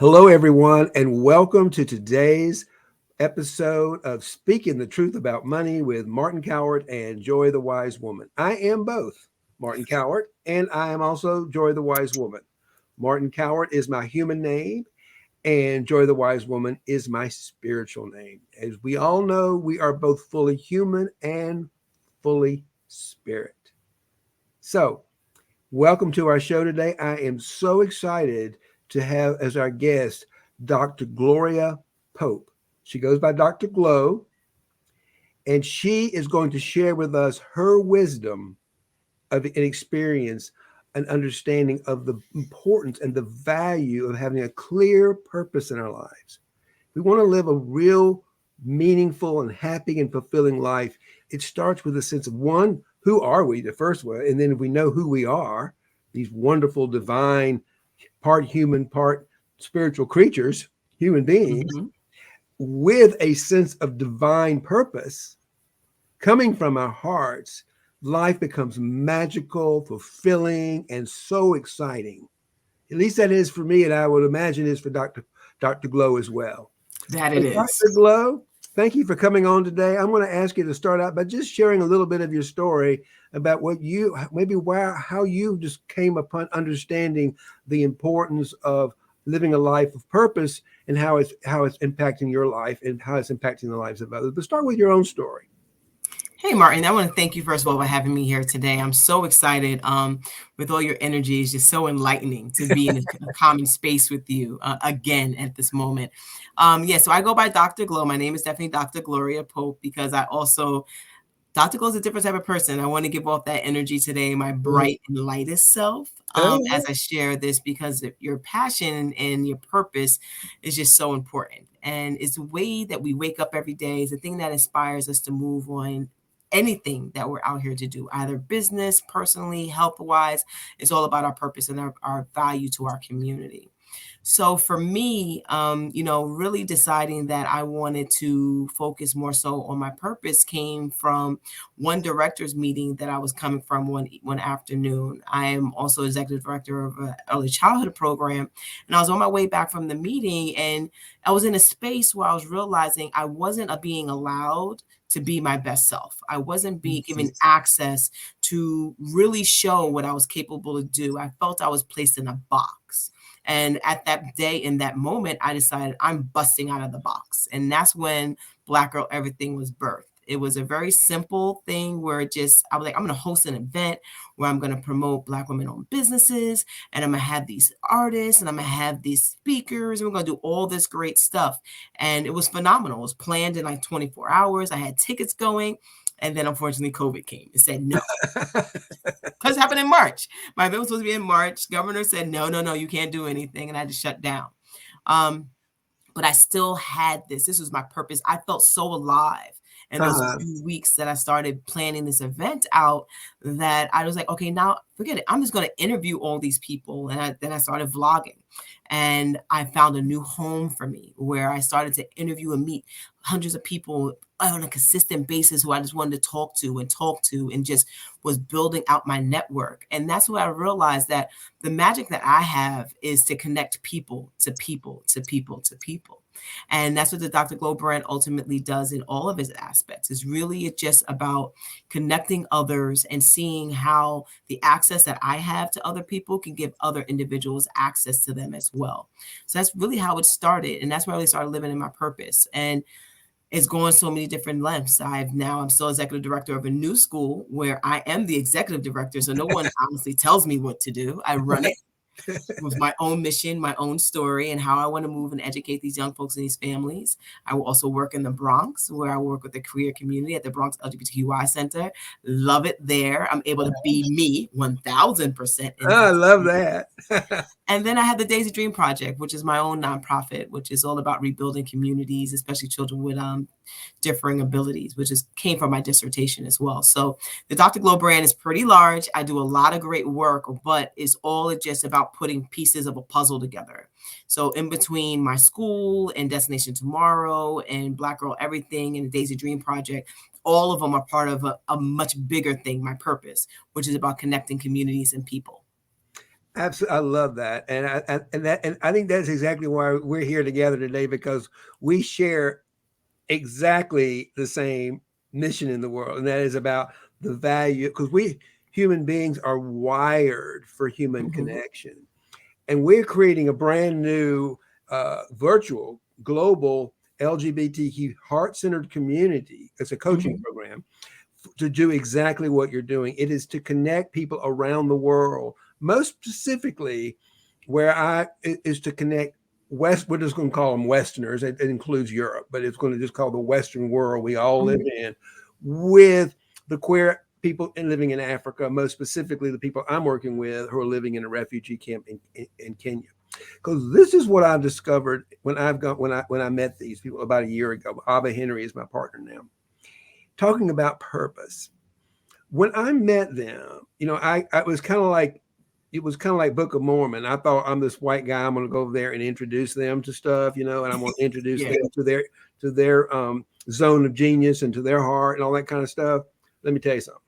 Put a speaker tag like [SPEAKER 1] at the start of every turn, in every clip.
[SPEAKER 1] Hello, everyone, and welcome to today's episode of Speaking the Truth About Money with Martin Coward and Joy the Wise Woman. I am both Martin Coward, and I am also Joy the Wise Woman. Martin Coward is my human name, and Joy the Wise Woman is my spiritual name. As we all know, we are both fully human and fully spirit. So, welcome to our show today. I am so excited to have as our guest Dr. Gloria Pope. She goes by Dr. Glow, and she is going to share with us her wisdom of an experience, an understanding of the importance and the value of having a clear purpose in our lives. We want to live a real, meaningful, and happy and fulfilling life. It starts with a sense of one, who are we, the first one? And then if we know who we are, these wonderful, divine, part human, part spiritual creatures, human beings, with a sense of divine purpose coming from our hearts, life becomes magical, fulfilling, and so exciting. At least that is for me, and I would imagine is for Dr. Glow as well.
[SPEAKER 2] That it is.
[SPEAKER 1] Dr. Glow, thank you for coming on today. I'm going to ask you to start out by just sharing a little bit of your story about what you, maybe how you just came upon understanding the importance of living a life of purpose and how it's impacting your life and how it's impacting the lives of others. But start with your own story.
[SPEAKER 2] Hey, Martin, I want to thank you, first of all, for having me here today. I'm so excited with all your energy. It's just so enlightening to be in a common space with you again at this moment. So I go by Dr. Glow. My name is definitely Dr. Gloria Pope because Dr. Glow is a different type of person. I want to give off that energy today, my bright and lightest self, as I share this, because your passion and your purpose is just so important. And it's the way that we wake up every day. It's the thing that inspires us to move on anything that we're out here to do, either business, personally, health-wise. It's all about our purpose and our value to our community. So for me, really deciding that I wanted to focus more so on my purpose came from one director's meeting that I was coming from one afternoon. I am also executive director of an early childhood program. And I was on my way back from the meeting, and I was in a space where I was realizing I wasn't being allowed to be my best self. I wasn't being given access to really show what I was capable to do. I felt I was placed in a box. And at that day, in that moment, I decided I'm busting out of the box. And that's when Black Girl Everything was birthed. It was a very simple thing where I was like, I'm going to host an event where I'm going to promote Black women-owned businesses. And I'm going to have these artists and I'm going to have these speakers. And we're going to do all this great stuff. And it was phenomenal. It was planned in like 24 hours. I had tickets going. And then, unfortunately, COVID came. It said no. Because it happened in March. My event was supposed to be in March. Governor said, no, you can't do anything. And I had to shut down. But I still had this. This was my purpose. I felt so alive. And those few weeks that I started planning this event out, that I was like, okay, now forget it. I'm just going to interview all these people. And then I started vlogging. And I found a new home for me where I started to interview and meet hundreds of people on a consistent basis who I just wanted to talk to and just was building out my network. And that's where I realized that the magic that I have is to connect people to people to people to people. And that's what the Dr. Glow brand ultimately does in all of its aspects. It's really just about connecting others and seeing how the access that I have to other people can give other individuals access to them as well. So that's really how it started. And that's where I really started living in my purpose. And it's going so many different lengths. I'm still executive director of a new school where I am the executive director. So no one honestly tells me what to do. I run it with my own mission, my own story, and how I want to move and educate these young folks and these families. I will also work in the Bronx, where I work with the queer community at the Bronx LGBTQI Center. Love it there. I'm able to be me 1,000%.
[SPEAKER 1] I love that.
[SPEAKER 2] And then I have the Daisy Dream Project, which is my own nonprofit, which is all about rebuilding communities, especially children with differing abilities, which came from my dissertation as well. So the Dr. Glow brand is pretty large. I do a lot of great work, but it's all just about putting pieces of a puzzle together. So in between my school and Destination Tomorrow and Black Girl Everything and the Daisy Dream Project, all of them are part of a much bigger thing, my purpose, which is about connecting communities and people.
[SPEAKER 1] Absolutely, I love that, and and I think that's exactly why we're here together today, because we share exactly the same mission in the world, and that is about the value, because we human beings are wired for human
[SPEAKER 2] Mhm,
[SPEAKER 1] connection, and we're creating a brand new virtual global LGBTQ heart-centered community. It's a coaching
[SPEAKER 2] mhm,
[SPEAKER 1] program to do exactly what you're doing. It is to connect people around the world, most specifically where I is to connect West. We're just going to call them Westerners. It includes Europe, but it's going to just call the Western world we all live
[SPEAKER 2] mhm,
[SPEAKER 1] in, with the queer people living in Africa, most specifically the people I'm working with who are living in a refugee camp in Kenya. Because this is what I've discovered when I met these people about a year ago. Abba Henry is my partner now. Talking about purpose, when I met them, I was kind of like, it was kind of like Book of Mormon. I thought, I'm this white guy. I'm going to go over there and introduce them to stuff, and I'm going to introduce
[SPEAKER 2] yeah,
[SPEAKER 1] them to their zone of genius and to their heart and all that kind of stuff. Let me tell you something.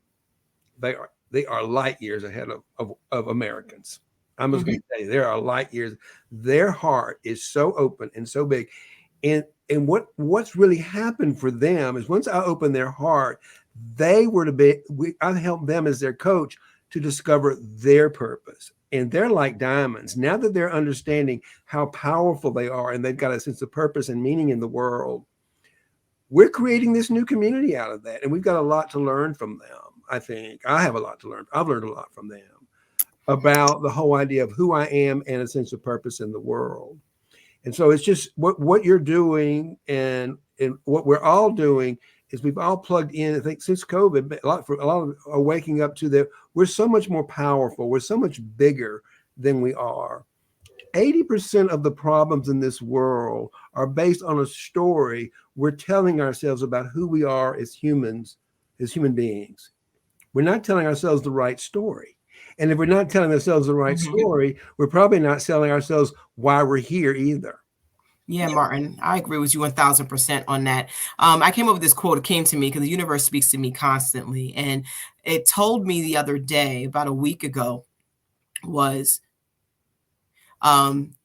[SPEAKER 1] They are light years ahead of Americans. I'm just going
[SPEAKER 2] mhm,
[SPEAKER 1] to tell you, there are light years. Their heart is so open and so big. And what's really happened for them is, once I opened their heart, they were to be I helped them as their coach to discover their purpose. And they're like diamonds. Now that they're understanding how powerful they are and they've got a sense of purpose and meaning in the world, we're creating this new community out of that. And we've got a lot to learn from them. I think I have a lot to learn. I've learned a lot from them about the whole idea of who I am and a sense of purpose in the world. And so it's just what you're doing, and what we're all doing is we've all plugged in. I think since COVID, a lot of are waking up to that we're so much more powerful. We're so much bigger than we are. 80% of the problems in this world are based on a story we're telling ourselves about who we are as humans, as human beings. We're not telling ourselves the right story. And if we're not telling ourselves the right
[SPEAKER 2] mhm.
[SPEAKER 1] story, we're probably not telling ourselves why we're here either.
[SPEAKER 2] Yeah, Martin, I agree with you 1000% on that. I came up with this quote. It came to me because the universe speaks to me constantly. And it told me the other day, about a week ago, was um,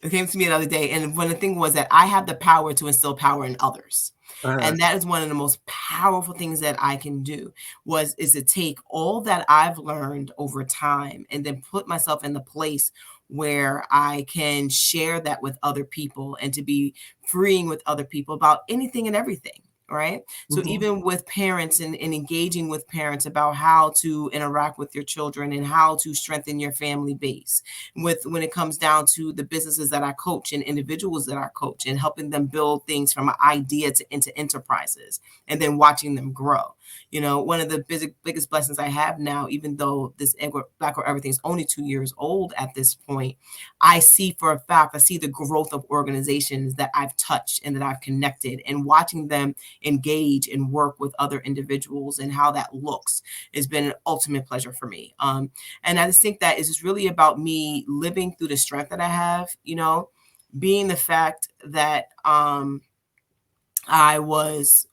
[SPEAKER 2] it came to me the other day. And one of the thing was that I have the power to instill power in others.
[SPEAKER 1] Uh-huh.
[SPEAKER 2] And that is one of the most powerful things that I can do, is to take all that I've learned over time and then put myself in the place where I can share that with other people and to be freeing with other people about anything and everything. Right. So
[SPEAKER 1] Mhm.
[SPEAKER 2] even with parents and engaging with parents about how to interact with your children and how to strengthen your family base, with when it comes down to the businesses that I coach and individuals that I coach, and helping them build things from an idea to into enterprises and then watching them grow. One of the biggest blessings I have now, even though this Black or Everything is only 2 years old at this point, I see for a fact, I see the growth of organizations that I've touched and that I've connected, and watching them engage and work with other individuals and how that looks has been an ultimate pleasure for me. And I just think that is just really about me living through the strength that I have, being the fact that I was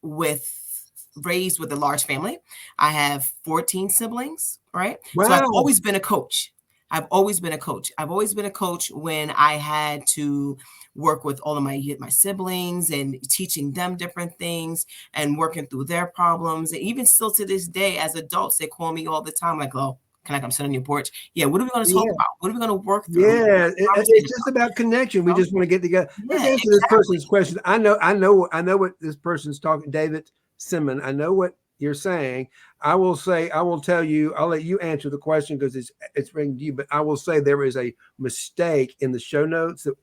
[SPEAKER 2] raised with a large family. I have 14 siblings, right? So I've
[SPEAKER 1] Wow.
[SPEAKER 2] always been a coach. I've always been a coach. I've always been a coach when I had to work with all of my siblings and teaching them different things and working through their problems. And even still to this day, as adults, they call me all the time, like, "Oh, can I come sit on your porch? Yeah, what are we going to talk
[SPEAKER 1] Yeah.
[SPEAKER 2] about? What are we going to work through? What are we
[SPEAKER 1] Yeah.
[SPEAKER 2] conversate
[SPEAKER 1] It's just about connection. We
[SPEAKER 2] about?"
[SPEAKER 1] just want to get together. Let's
[SPEAKER 2] Yeah,
[SPEAKER 1] answer this
[SPEAKER 2] exactly.
[SPEAKER 1] person's question. I know what this person's talking, David Simon. I know what you're saying. I will tell you, I'll let you answer the question because it's ringing to you, but I will say there is a mistake in the show notes that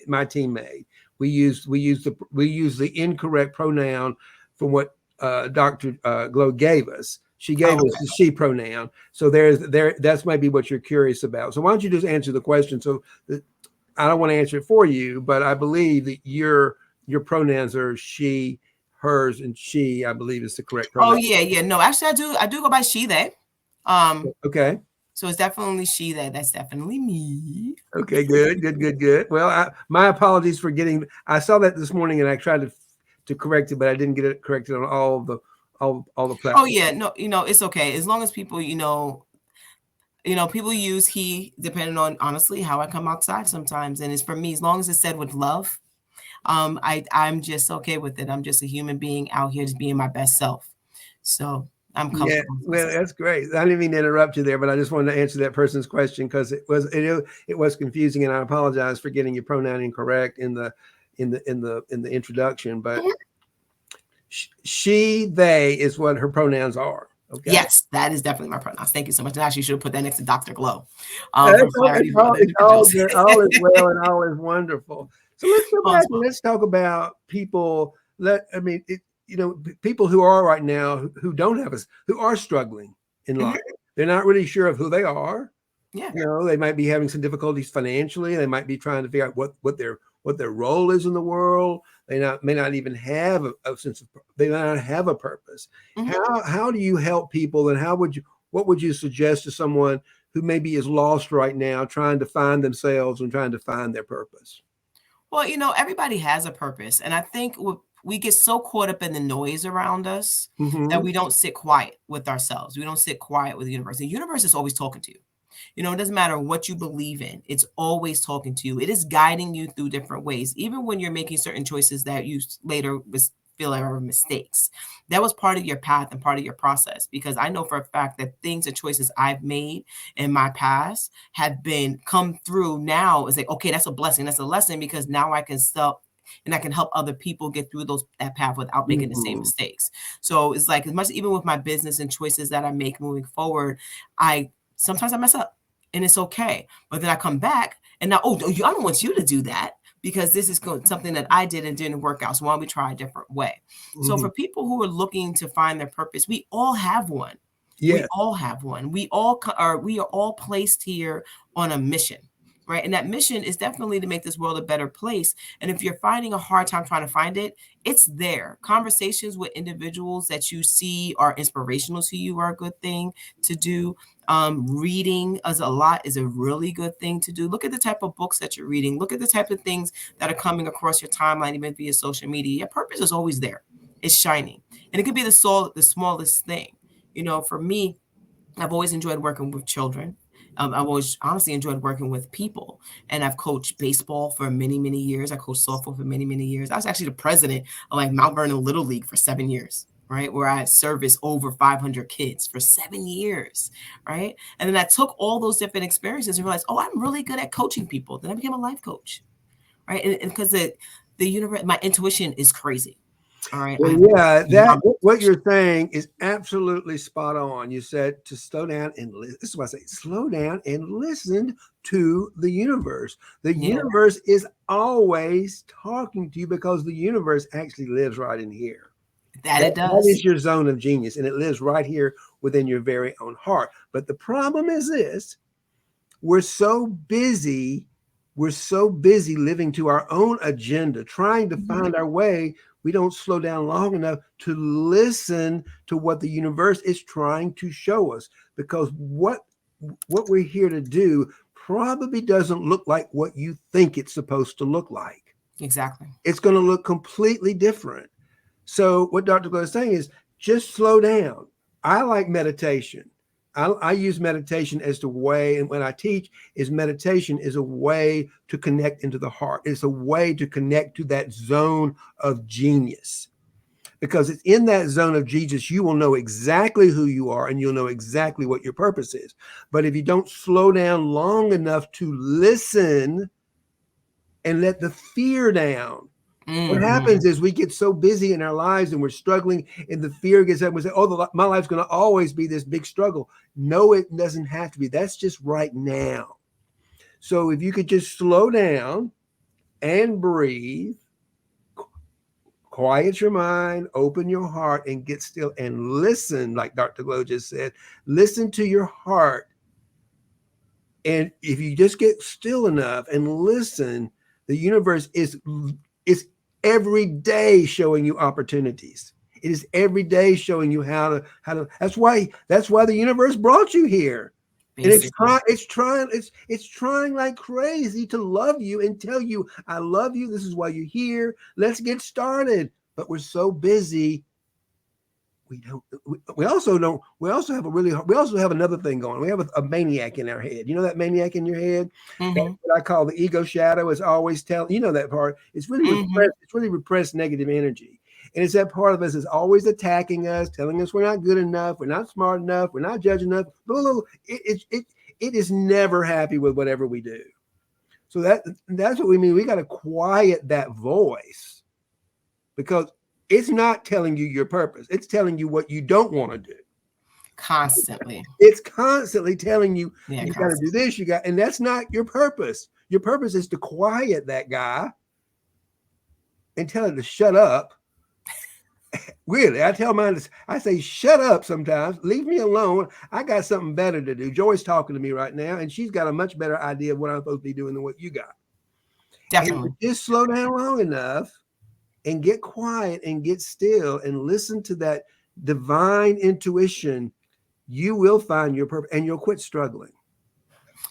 [SPEAKER 1] my team made. We used the incorrect pronoun from what Dr. Glow gave us. She gave
[SPEAKER 2] Oh,
[SPEAKER 1] us the she pronoun. So that's maybe what you're curious about. So why don't you just answer the question? So I don't want to answer it for you, but I believe that your pronouns are she, hers, and she. I believe is the correct
[SPEAKER 2] oh,
[SPEAKER 1] pronoun.
[SPEAKER 2] yeah, yeah. No, actually, I do go by she, they. Um,
[SPEAKER 1] Okay.
[SPEAKER 2] so it's definitely she, they. That's definitely me.
[SPEAKER 1] Okay. Good. Good. Good. Good. Well, my apologies for getting. I saw that this morning and I tried to correct it, but I didn't get it corrected on all the
[SPEAKER 2] Oh,
[SPEAKER 1] platforms.
[SPEAKER 2] yeah. No, it's okay. As long as people, People use he depending on honestly how I come outside sometimes. And it's for me, as long as it's said with love, I'm just okay with it. I'm just a human being out here just being my best self. So I'm
[SPEAKER 1] Yeah,
[SPEAKER 2] comfortable.
[SPEAKER 1] well, that's great. I didn't mean to interrupt you there, but I just wanted to answer that person's question because it was confusing, and I apologize for getting your pronoun incorrect in the introduction. But she, they is what her pronouns are. Okay.
[SPEAKER 2] Yes, that is definitely my pronouns. Thank you so much. And actually, you should have put that next to Dr. Glow
[SPEAKER 1] That's
[SPEAKER 2] for
[SPEAKER 1] all,
[SPEAKER 2] clarity for other individuals.
[SPEAKER 1] good. All is well and all is wonderful. So let's go
[SPEAKER 2] All
[SPEAKER 1] back
[SPEAKER 2] is
[SPEAKER 1] and
[SPEAKER 2] well.
[SPEAKER 1] let's talk about people. People who are right now who don't have us, who are struggling in life. They're not really sure of who they are.
[SPEAKER 2] Yeah.
[SPEAKER 1] They might be having some difficulties financially. They might be trying to figure out what their role is in the world. They may not even have a sense of. They may not have a purpose. How do you help people, and what would you suggest to someone who maybe is lost right now, trying to find themselves and trying to find their purpose?
[SPEAKER 2] Well, everybody has a purpose. And I think we get so caught up in the noise around us that we don't sit quiet with ourselves. We don't sit quiet with the universe. The universe is always talking to you. It doesn't matter what you believe in. It's always talking to you. It is guiding you through different ways, even when you're making certain choices that you later feel are mistakes. That was part of your path and part of your process, because I know for a fact that things and choices I've made in my past have been come through now. It's like, okay, that's a blessing. That's a lesson, because now I can stop and I can help other people get through that path without making the same mistakes. So it's like, as much, even with my business and choices that I make moving forward, sometimes I mess up and it's okay. But then I come back and now, I don't want you to do that, because this is something that I did and didn't work out. So why don't we try a different way? So for people who are looking to find their purpose, we all have one.
[SPEAKER 1] Yes.
[SPEAKER 2] We all have one. We are all placed here on a mission, right? And that mission is definitely to make this world a better place. And if you're finding a hard time trying to find it, it's there. Conversations with individuals that you see are inspirational to you are a good thing to do. Reading is a really good thing to do. Look at the type of books that you're reading. Look at the type of things that are coming across your timeline, even via social media. Your purpose is always there. It's shining. And it could be the smallest thing. For me, I've always enjoyed working with children. I've always honestly enjoyed working with people. And I've coached baseball for many, many years. I coached softball for many, many years. I was actually the president of Mount Vernon Little League for 7 years, right? Where I serviced over 500 kids for 7 years, right? And then I took all those different experiences and realized, I'm really good at coaching people. Then I became a life coach, right? And because the universe, my intuition is crazy. All right.
[SPEAKER 1] Well, yeah, what you're saying is absolutely spot on. You said to slow down and listen. This is what I say: slow down and listen to the universe. The universe is always talking to you, because the universe actually lives right in here.
[SPEAKER 2] It does.
[SPEAKER 1] That is your zone of genius, and it lives right here within your very own heart. But the problem is this: we're so busy living to our own agenda, trying to find our way. We don't slow down long enough to listen to what the universe is trying to show us, because what we're here to do probably doesn't look like what you think it's supposed to look like.
[SPEAKER 2] Exactly.
[SPEAKER 1] It's going to look completely different. So what Dr. Glow is saying is just slow down. I like meditation. I use meditation as the way, and when I teach, meditation is a way to connect into the heart. It's a way to connect to that zone of genius, because it's in that zone of genius you will know exactly who you are, and you'll know exactly what your purpose is. But if you don't slow down long enough to listen and let the fear down, what happens is we get so busy in our lives and we're struggling, and the fear gets up and we say, my life's going to always be this big struggle. No, it doesn't have to be. That's just right now. So if you could just slow down and breathe, quiet your mind, open your heart, and get still and listen, like Dr. Glow just said, listen to your heart. And if you just get still enough and listen, the universe is every day showing you opportunities. It is every day showing you how to. That's why the universe brought you here. Basically. And it's trying like crazy to love you and tell you, I love you. This is why you're here. Let's get started. But we're so busy we don't. We also don't. We also have a really. We also have another thing going. We have a maniac in our head. You know that maniac in your head. That's
[SPEAKER 2] Mm-hmm.
[SPEAKER 1] what I call the ego shadow. Is always telling. You know that part. It's really
[SPEAKER 2] Mm-hmm.
[SPEAKER 1] repressed. It's really repressed negative energy, and it's that part of us is always attacking us, telling us we're not good enough, we're not smart enough, we're not judging enough. Blah, blah, blah. It is never happy with whatever we do. So that's what we mean. We got to quiet that voice because it's not telling you your purpose. It's telling you what you don't want to do.
[SPEAKER 2] Constantly.
[SPEAKER 1] It's constantly telling you
[SPEAKER 2] Yeah,
[SPEAKER 1] you got to do
[SPEAKER 2] constantly.
[SPEAKER 1] this, and that's not your purpose. Your purpose is to quiet that guy and tell it to shut up. Really, I tell mine, I say, shut up sometimes, leave me alone. I got something better to do. Joy's talking to me right now, and she's got a much better idea of what I'm supposed to be doing than what you got. And
[SPEAKER 2] Definitely.
[SPEAKER 1] just slow down long enough and get quiet and get still and listen to that divine intuition, you will find your purpose and you'll quit struggling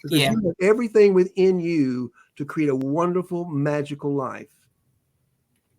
[SPEAKER 1] because
[SPEAKER 2] Yeah.
[SPEAKER 1] you have everything within you to create a wonderful, magical life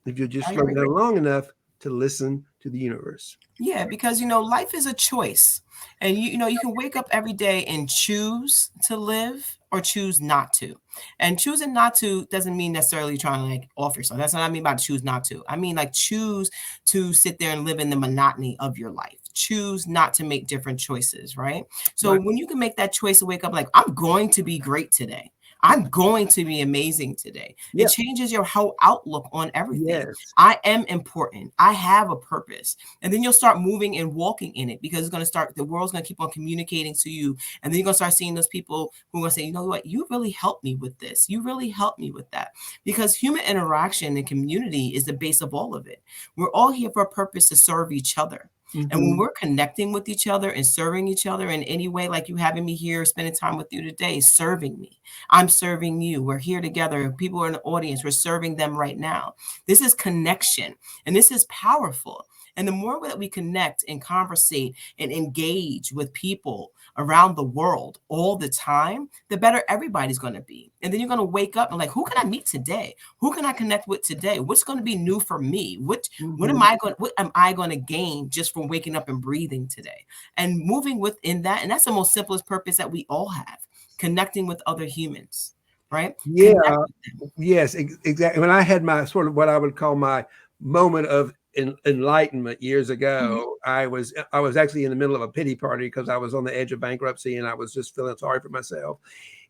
[SPEAKER 1] if you just
[SPEAKER 2] I
[SPEAKER 1] slow
[SPEAKER 2] agree.
[SPEAKER 1] down long enough to listen to the universe.
[SPEAKER 2] Yeah, because life is a choice. And you can wake up every day and choose to live or choose not to. And choosing not to doesn't mean necessarily trying to like off yourself. That's what I mean by choose not to. I mean like choose to sit there and live in the monotony of your life. Choose not to make different choices, right? So
[SPEAKER 1] Right.
[SPEAKER 2] when you can make that choice to wake up like I'm going to be great today. I'm going to be amazing today. It
[SPEAKER 1] Yeah.
[SPEAKER 2] changes your whole outlook on everything.
[SPEAKER 1] Yes.
[SPEAKER 2] I am important. I have a purpose. And then you'll start moving and walking in it because the world's going to keep on communicating to you. And then you're going to start seeing those people who are going to say, you know what, you really helped me with this. You really helped me with that. Because human interaction and community is the base of all of it. We're all here for a purpose to serve each other. And when
[SPEAKER 1] Mm-hmm.
[SPEAKER 2] we're connecting with each other and serving each other in any way, like you having me here, spending time with you today, serving me, I'm serving you. We're here together. People are in the audience. We're serving them right now. This is connection and this is powerful. And the more that we connect and conversate and engage with people around the world all the time, the better everybody's going to be. And then you're going to wake up and like, who can I meet today? Who can I connect with today? What's going to be new for me? What
[SPEAKER 1] Mm-hmm.
[SPEAKER 2] am I going to gain just from waking up and breathing today? And moving within that. And that's the most simplest purpose that we all have, connecting with other humans, right?
[SPEAKER 1] Yeah.
[SPEAKER 2] Connect.
[SPEAKER 1] Yes, exactly. When I had my sort of what I would call my moment of enlightenment years
[SPEAKER 2] Mhm.
[SPEAKER 1] ago, I was actually in the middle of a pity party because I was on the edge of bankruptcy and I was just feeling sorry for myself.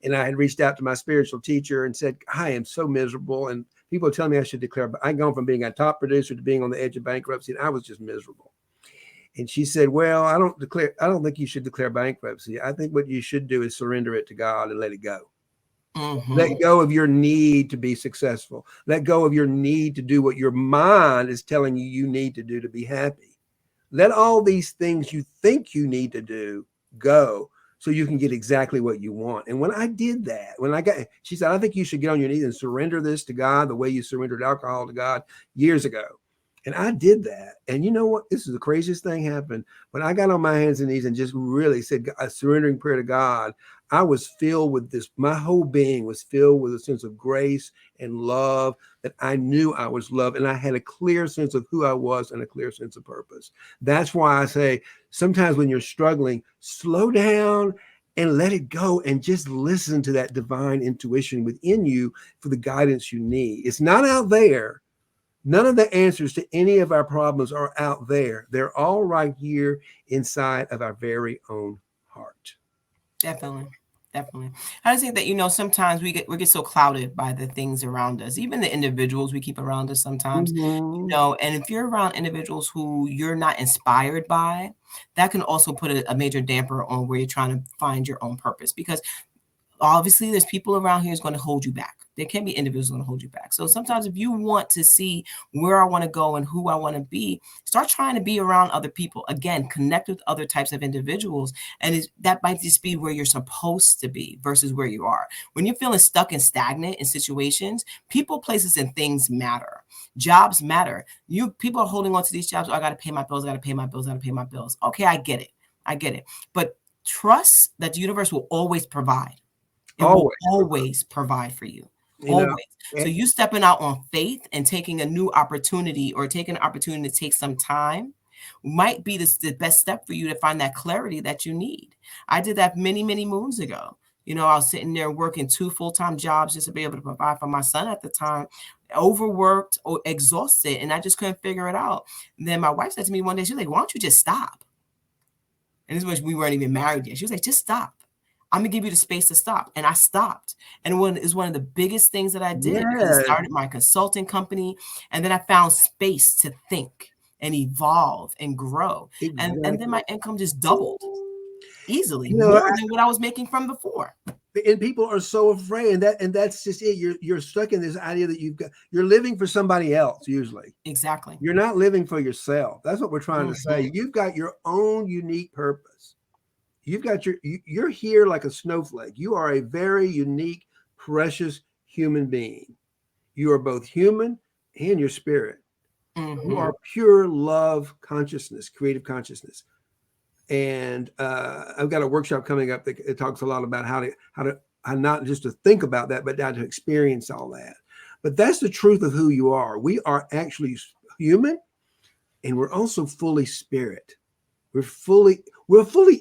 [SPEAKER 1] And I had reached out to my spiritual teacher and said, I am so miserable. And people are telling me I should declare, but I'd gone from being a top producer to being on the edge of bankruptcy, and I was just miserable. And she said, well, I don't think you should declare bankruptcy. I think what you should do is surrender it to God and let it go. Let
[SPEAKER 2] Mhm.
[SPEAKER 1] go of your need to be successful. Let go of your need to do what your mind is telling you you need to do to be happy. Let all these things you think you need to do go so you can get exactly what you want. And when I did that, she said, I think you should get on your knees and surrender this to God the way you surrendered alcohol to God years ago. And I did that. And you know what? This is the craziest thing happened. When I got on my hands and knees and just really said a surrendering prayer to God, I was filled with this. My whole being was filled with a sense of grace and love that I knew I was loved. And I had a clear sense of who I was and a clear sense of purpose. That's why I say sometimes when you're struggling, slow down and let it go and just listen to that divine intuition within you for the guidance you need. It's not out there. None of the answers to any of our problems are out there. They're all right here inside of our very own heart.
[SPEAKER 2] Definitely. Definitely. I just think that, sometimes we get so clouded by the things around us, even the individuals we keep around us sometimes,
[SPEAKER 1] Mm-hmm.
[SPEAKER 2] and if you're around individuals who you're not inspired by, that can also put a major damper on where you're trying to find your own purpose because obviously there's people around here who's going to hold you back. There can be individuals going to hold you back. So sometimes if you want to see where I want to go and who I want to be, start trying to be around other people. Again, connect with other types of individuals. And that might just be where you're supposed to be versus where you are. When you're feeling stuck and stagnant in situations, people, places, and things matter. Jobs matter. People are holding on to these jobs. Oh, I got to pay my bills. I got to pay my bills. I got to pay my bills. Okay, I get it. I get it. But trust that the universe will always provide. It will
[SPEAKER 1] Always.
[SPEAKER 2] always provide for you.
[SPEAKER 1] You know,
[SPEAKER 2] Always. So you stepping out on faith and taking a new opportunity or taking an opportunity to take some time might be the best step for you to find that clarity that you need. I did that many, many moons ago. I was sitting there working 2 full-time jobs just to be able to provide for my son at the time, overworked or exhausted, and I just couldn't figure it out. And then my wife said to me one day, she's like, "Why don't you just stop?" And this was, we weren't even married yet. She was like, "Just stop. I'm gonna give you the space to stop." And I stopped. And it was one of the biggest things that I did, because I
[SPEAKER 1] Yes,
[SPEAKER 2] started my consulting company, and then I found space to think and evolve and grow. And then
[SPEAKER 1] exactly.
[SPEAKER 2] my income just doubled easily,
[SPEAKER 1] You know,
[SPEAKER 2] more than what I was making from before.
[SPEAKER 1] and people are so afraid, and that's just it. You're stuck in this idea that you're living for somebody else. Usually,
[SPEAKER 2] Exactly.
[SPEAKER 1] you're not living for yourself. That's what we're trying to
[SPEAKER 2] Mhm.
[SPEAKER 1] say. You've got your own unique purpose. You're here like a snowflake. You are a very unique, precious human being. You are both human and your spirit. You are
[SPEAKER 2] Mhm.
[SPEAKER 1] pure love consciousness, creative consciousness. And I've got a workshop coming up that it talks a lot about how not just to think about that, but how to experience all that. But that's the truth of who you are. We are actually human, and we're also fully spirit. We're fully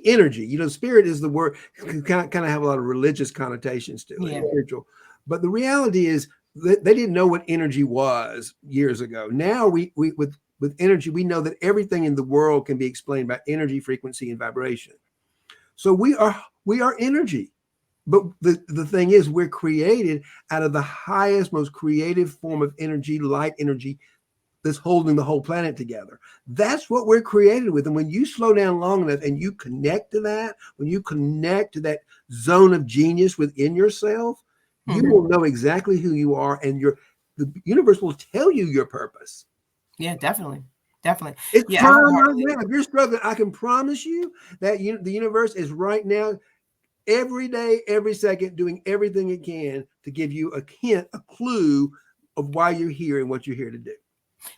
[SPEAKER 1] energy. Spirit is the word, kind of have a lot of religious connotations to it,
[SPEAKER 2] Yeah.
[SPEAKER 1] spiritual. But the reality is that they didn't know what energy was years ago. Now we with energy, we know that everything in the world can be explained by energy, frequency, and vibration. So we are energy. But the thing is, we're created out of the highest, most creative form of energy, light energy, that's holding the whole planet together. That's what we're created with. And when you slow down long enough and you connect to that, when you connect to that zone of genius within yourself, you
[SPEAKER 2] Mhm.
[SPEAKER 1] will know exactly who you are, and the universe will tell you your purpose.
[SPEAKER 2] Yeah, definitely. Definitely.
[SPEAKER 1] It's
[SPEAKER 2] Yeah, I
[SPEAKER 1] time right
[SPEAKER 2] wholeheartedly
[SPEAKER 1] now. If you're struggling, I can promise you that the universe is right now, every day, every second, doing everything it can to give you a hint, a clue of why you're here and what you're here to do.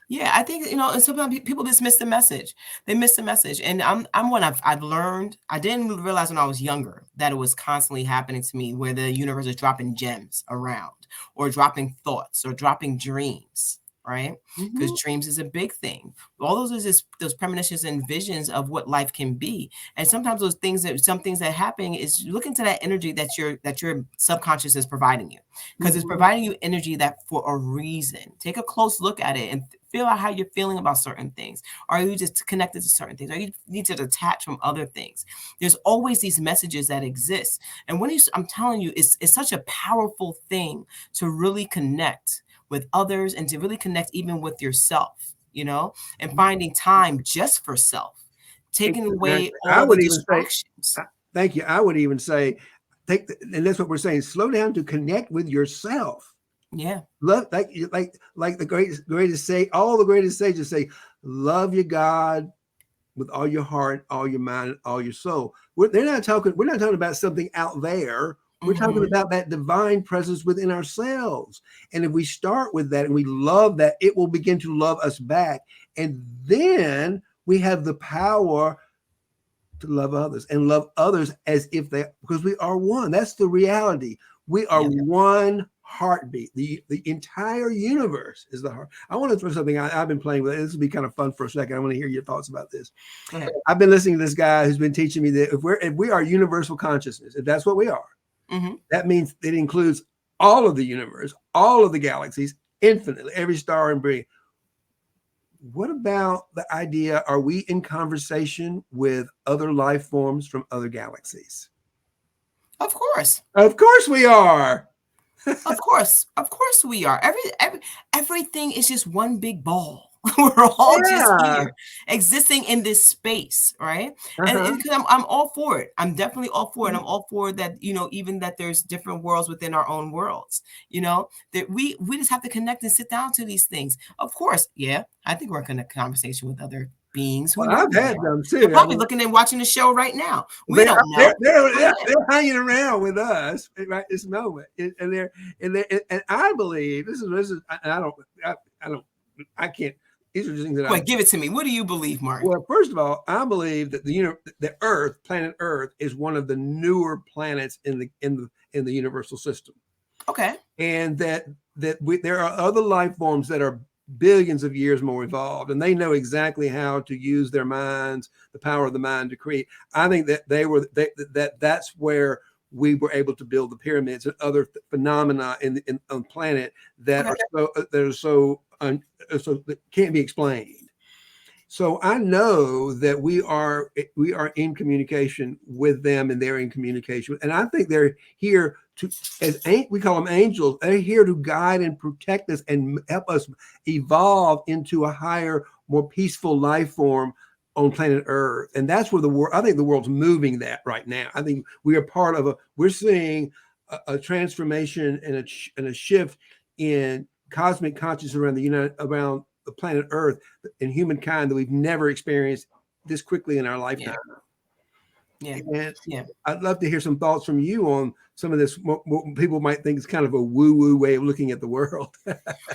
[SPEAKER 2] Yeah, I think, and sometimes people just miss the message. They miss the message. And I'm one I've learned. I didn't realize when I was younger that it was constantly happening to me, where the universe is dropping gems around, or dropping thoughts, or dropping dreams, right? Because
[SPEAKER 1] Mhm.
[SPEAKER 2] dreams is a big thing. All those is just those premonitions and visions of what life can be. And sometimes some things that happen is look into that energy that your subconscious is providing you, because it's
[SPEAKER 1] Mhm.
[SPEAKER 2] providing you energy that for a reason. Take a close look at it and feel out how you're feeling about certain things. Are you just connected to certain things? Are you need to detach from other things? There's always these messages that exist. And I'm telling you, it's such a powerful thing to really connect with others, and to really connect even with yourself, and finding time just for self, taking away
[SPEAKER 1] Exactly. I
[SPEAKER 2] all the
[SPEAKER 1] would even say,
[SPEAKER 2] distractions.
[SPEAKER 1] thank you. I would even say, and that's what we're saying. Slow down to connect with yourself.
[SPEAKER 2] Yeah.
[SPEAKER 1] Love, like the greatest say, all the greatest sages say, love your God with all your heart, all your mind, all your soul. We're not talking about something out there. We're talking
[SPEAKER 2] Hmm.
[SPEAKER 1] about that divine presence within ourselves. And if we start with that and we love that, it will begin to love us back. And then we have the power to love others and love others as if because we are one. That's the reality. We are
[SPEAKER 2] Yeah.
[SPEAKER 1] one heartbeat. The entire universe is the heart. I want to throw something I've been playing with. This will be kind of fun for a second. I want to hear your thoughts about this.
[SPEAKER 2] Go ahead.
[SPEAKER 1] I've been listening to this guy who's been teaching me that if we are universal consciousness, if that's what we are,
[SPEAKER 2] Hmm.
[SPEAKER 1] that means it includes all of the universe, all of the galaxies, infinitely, every star and brilliant. What about the idea? Are we in conversation with other life forms from other galaxies?
[SPEAKER 2] Of course.
[SPEAKER 1] Of course we are.
[SPEAKER 2] Of course we are. Everything is just one big ball. We're all just
[SPEAKER 1] Yeah.
[SPEAKER 2] here, existing in this space, right? And
[SPEAKER 1] Uh-huh.
[SPEAKER 2] 'cause I'm all for it. I'm definitely all for it. I'm all for that. Even that there's different worlds within our own worlds. That we just have to connect and sit down to these things. Of course, yeah. I think we're in a conversation with other beings. Who
[SPEAKER 1] Well, I've
[SPEAKER 2] knows,
[SPEAKER 1] had
[SPEAKER 2] right?
[SPEAKER 1] them
[SPEAKER 2] They're
[SPEAKER 1] too. I
[SPEAKER 2] probably
[SPEAKER 1] mean,
[SPEAKER 2] looking and watching the show right now. We
[SPEAKER 1] they are,
[SPEAKER 2] don't know.
[SPEAKER 1] they're hanging around with us right this moment, and I believe this is and I don't I can't. These are just things that I.
[SPEAKER 2] Wait, give it to me. What do you believe, Martin?
[SPEAKER 1] Well, first of all, I believe that the Earth, planet Earth, is one of the newer planets in the universal system,
[SPEAKER 2] Okay.
[SPEAKER 1] and there are other life forms that are billions of years more evolved, and they know exactly how to use their minds, the power of the mind to create. I think that that's where we were able to build the pyramids and other phenomena on the planet that
[SPEAKER 2] Okay.
[SPEAKER 1] are so that can't be explained. So I know that we are in communication with them, and they're in communication. And I think they're here to, we call them angels. They're here to guide and protect us and help us evolve into a higher, more peaceful life form on planet Earth. And that's where I think the world's moving that right now. I think we are part of we're seeing a transformation and a shift in cosmic consciousness around the planet Earth and humankind that we've never experienced this quickly in our lifetime. And I'd love to hear some thoughts from you on some of this. What people might think is kind of a woo-woo way of looking at the world.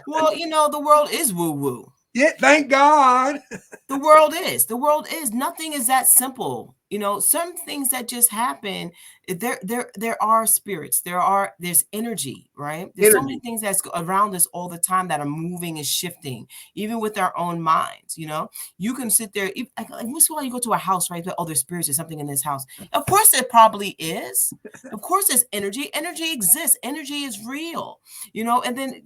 [SPEAKER 2] Well, the world is woo-woo.
[SPEAKER 1] Yeah, thank God.
[SPEAKER 2] The world is. Nothing is that simple. Some things that just happen, there are spirits, there's energy, right? There's so many things that's around us all the time that are moving and shifting, even with our own minds. You can sit there, once in a while you go to a house, right? Oh, there's spirits, there's something in this house. Of course there probably is. Of course there's energy. Energy exists. Energy is real, and then,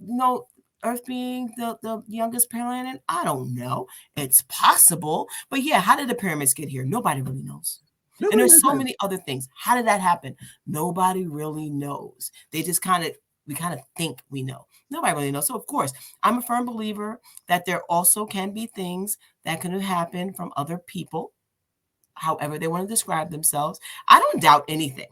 [SPEAKER 2] Earth being the youngest planet, I don't know. It's possible. But yeah, how did the pyramids get here? Nobody really knows. And there's so many other things. How did that happen? Nobody really knows. We kind of think we know. Nobody really knows. So of course, I'm a firm believer that there also can be things that can happen from other people, however they want to describe themselves. I don't doubt anything.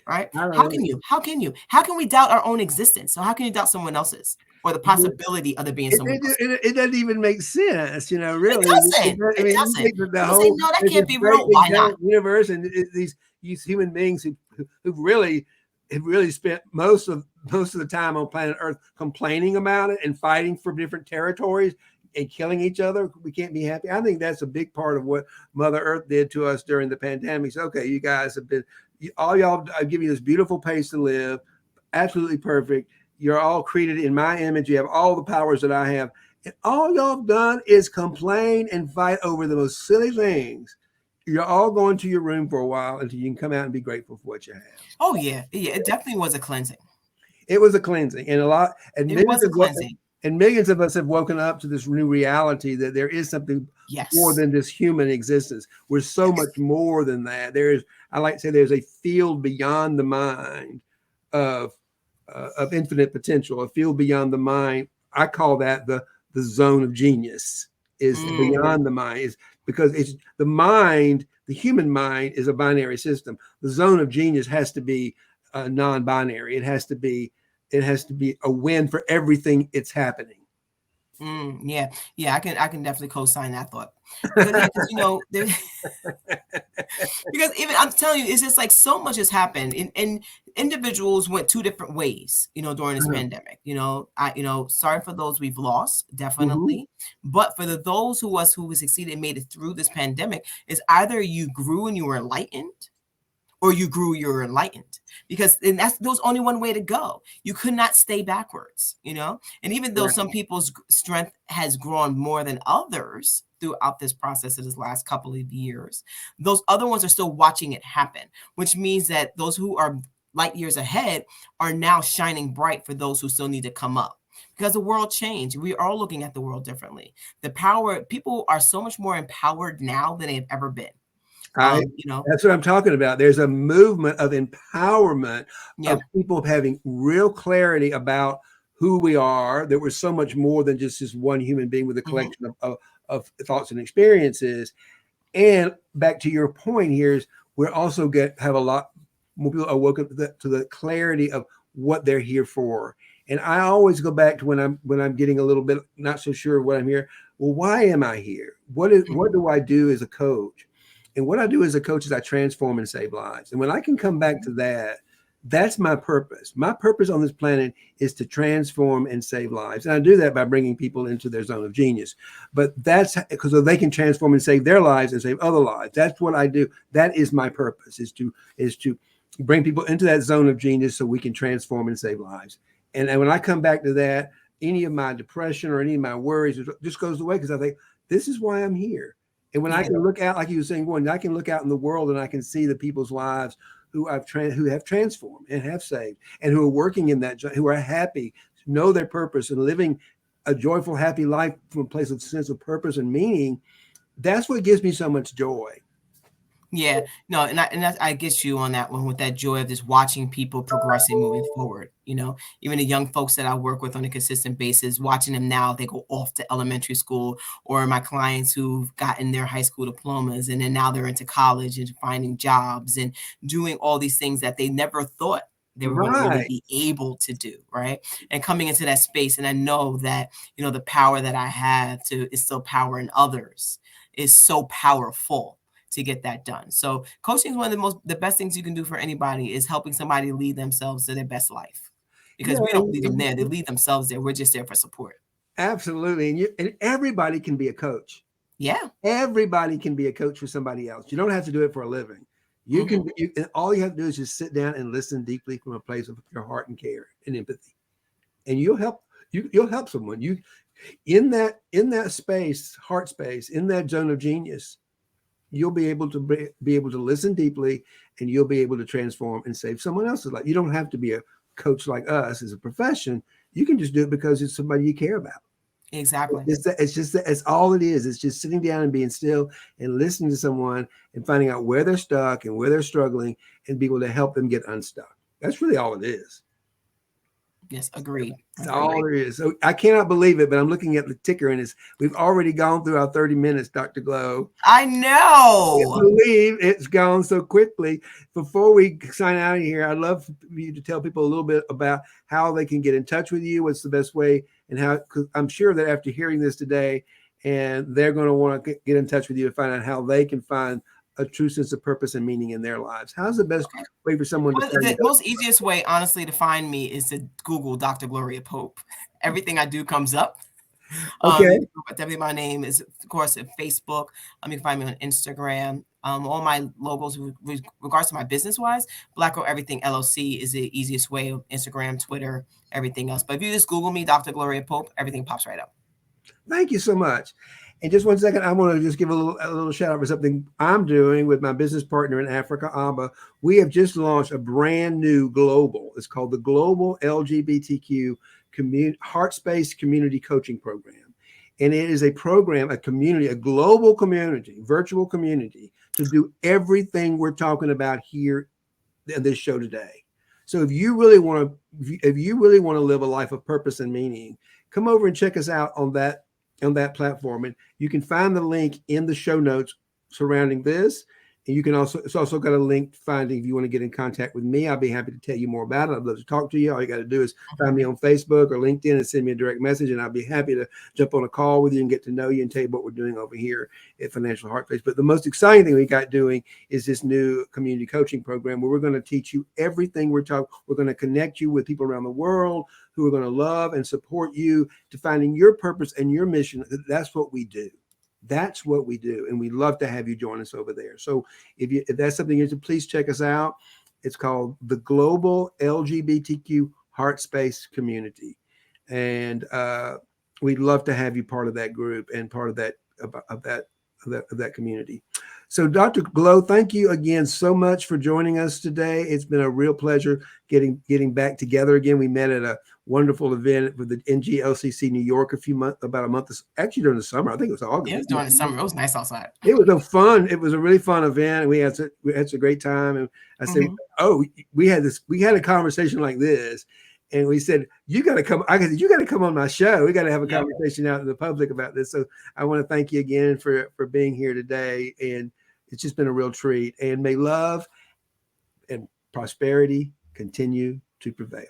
[SPEAKER 2] Right? How can we doubt our own existence? So how can you doubt someone else's or the possibility of there being someone else?
[SPEAKER 1] It doesn't even make sense, really.
[SPEAKER 2] It doesn't. It doesn't. No, that can't be real. Why not?
[SPEAKER 1] Universe and these human beings who've really spent most of the time on planet Earth complaining about it and fighting for different territories and killing each other. We can't be happy. I think that's a big part of what Mother Earth did to us during the pandemic. So, okay, you guys have been, all y'all, I give you this beautiful place to live, absolutely perfect. You're all created in my image. You have all the powers that I have. And all y'all have done is complain and fight over the most silly things. You're all going to your room for a while until you can come out and be grateful for what you have.
[SPEAKER 2] Oh, yeah. Yeah, it definitely was a cleansing.
[SPEAKER 1] It was a cleansing. And
[SPEAKER 2] it was a cleansing.
[SPEAKER 1] And millions of us have woken up to this new reality that there is something more than this human existence. We're so much more than that. I like to say there's a field beyond the mind of infinite potential, a field beyond the mind. I call that the zone of genius is beyond the mind. Is because it's the mind, the human mind is a binary system. The zone of genius has to be non-binary. It has to be a win for everything it's happening.
[SPEAKER 2] Yeah, I can definitely co-sign that thought. Because even I'm telling you, it's just like so much has happened, and individuals went two different ways, during this pandemic. Sorry for those we've lost, definitely, but for those who succeeded and made it through this pandemic, is either you grew and you were enlightened, or you grew, you're enlightened, because there's only one way to go. You could not stay backwards, and even though some people's strength has grown more than others throughout this process of this last couple of years, those other ones are still watching it happen, which means that those who are light years ahead are now shining bright for those who still need to come up. Because the world changed. We are looking at the world differently. People are so much more empowered now than they've ever been.
[SPEAKER 1] That's what I'm talking about. There's a movement of empowerment of people having real clarity about who we are, that we're so much more than just this one human being with a collection of thoughts and experiences. And back to your point here is we're also have a lot more people awoken to the clarity of what they're here for. And I always go back to when I'm getting a little bit not so sure what I'm here. Well, why am I here? What do I do as a coach? And what I do as a coach is I transform and save lives. And when I can come back to that, that's my purpose. My purpose on this planet is to transform and save lives. And I do that by bringing people into their zone of genius. But that's because they can transform and save their lives and save other lives. That's what I do. That is my purpose, is to bring people into that zone of genius so we can transform and save lives. And when I come back to that, any of my depression or any of my worries. It just goes away because I think this is why I'm here. And when I
[SPEAKER 2] Yeah.
[SPEAKER 1] can look out, like you were saying, when I can look out in the world and I can see the people's lives who who have transformed and have saved and who are working in that, who are happy, know their purpose and living a joyful, happy life from a place of sense of purpose and meaning. That's what gives me so much joy.
[SPEAKER 2] Yeah, no, I get you on that one with that joy of just watching people progressing, moving forward. Even the young folks that I work with on a consistent basis, watching them now, they go off to elementary school, or my clients who've gotten their high school diplomas and then now they're into college and finding jobs and doing all these things that they never thought they were going to really
[SPEAKER 1] Right.
[SPEAKER 2] be able to do, right? And coming into that space, and I know that the power that I have to instill power in others is so powerful to get that done. So coaching is one of the best things you can do for anybody, is helping somebody lead themselves to their best life,
[SPEAKER 1] Yeah.
[SPEAKER 2] because we don't lead them there. They lead themselves there. We're just there for support.
[SPEAKER 1] Absolutely. And everybody can be a coach.
[SPEAKER 2] Yeah.
[SPEAKER 1] Everybody can be a coach for somebody else. You don't have to do it for a living. You can, and all you have to do is just sit down and listen deeply from a place of your heart and care and empathy, and you'll help someone. You in that space, heart space, in that zone of genius, you'll be able to be able to listen deeply, and you'll be able to transform and save someone else's life. You don't have to be a coach like us as a profession. You can just do it because it's somebody you care about.
[SPEAKER 2] Exactly.
[SPEAKER 1] It's all it is. It's just sitting down and being still and listening to someone and finding out where they're stuck and where they're struggling and be able to help them get unstuck. That's really all it is.
[SPEAKER 2] Yes, agreed.
[SPEAKER 1] That's all there is. So I cannot believe it, but I'm looking at the ticker and we've already gone through our 30 minutes, Dr. Glow.
[SPEAKER 2] I know.
[SPEAKER 1] I can't believe it's gone so quickly. Before we sign out of here, I'd love for you to tell people a little bit about how they can get in touch with you. What's the best way, and how, because I'm sure that after hearing this today, and they're going to want to get in touch with you to find out how they can find a true sense of purpose and meaning in their lives. How's the best way for someone to find
[SPEAKER 2] the most easiest way, honestly, to find me is to Google Dr. Gloria Pope. Everything I do comes up.
[SPEAKER 1] Okay.
[SPEAKER 2] Definitely my name is, of course, at Facebook. You can find me on Instagram. All my logos with regards to my business wise, Black Girl Everything LLC is the easiest way of Instagram, Twitter, everything else. But if you just Google me, Dr. Gloria Pope, everything pops right up.
[SPEAKER 1] Thank you so much. And just 1 second, I want to just give a little shout out for something I'm doing with my business partner in Africa, Abba. We have just launched a brand new global. It's called the Global LGBTQ Heart Space Community Coaching Program. And it is a program, a community, a global community, virtual community, to do everything we're talking about here in this show today. So if you really want to live a life of purpose and meaning, come over and check us out on that platform. And you can find the link in the show notes surrounding this. And you can it's also got a link finding if you want to get in contact with me. I'll be happy to tell you more about it. I'd love to talk to you. All you got to do is find me on Facebook or LinkedIn and send me a direct message, and I'll be happy to jump on a call with you and get to know you and tell you what we're doing over here at Financial Heart Space. But the most exciting thing we got doing is this new community coaching program where we're going to teach you everything we're talking. We're going to connect you with people around the world who are going to love and support you to finding your purpose and your mission. That's what we do. That's what we do. And we'd love to have you join us over there. So if that's something you're interested, please check us out. It's called the Global LGBTQ Heart Space Community. And we'd love to have you part of that group and part of that community. So Dr. Glow, thank you again so much for joining us today. It's been a real pleasure getting back together again. We met at a wonderful event with the NGLCC New York about a month, actually during the summer. I think it was August.
[SPEAKER 2] It was during the summer. It was nice outside.
[SPEAKER 1] It was a really fun event. We had a great time. And I said, we had a conversation like this. And we said, you got to come. I said, you got to come on my show. We got to have a conversation out in the public about this. So I want to thank you again for being here today. And it's just been a real treat. And may love and prosperity continue to prevail.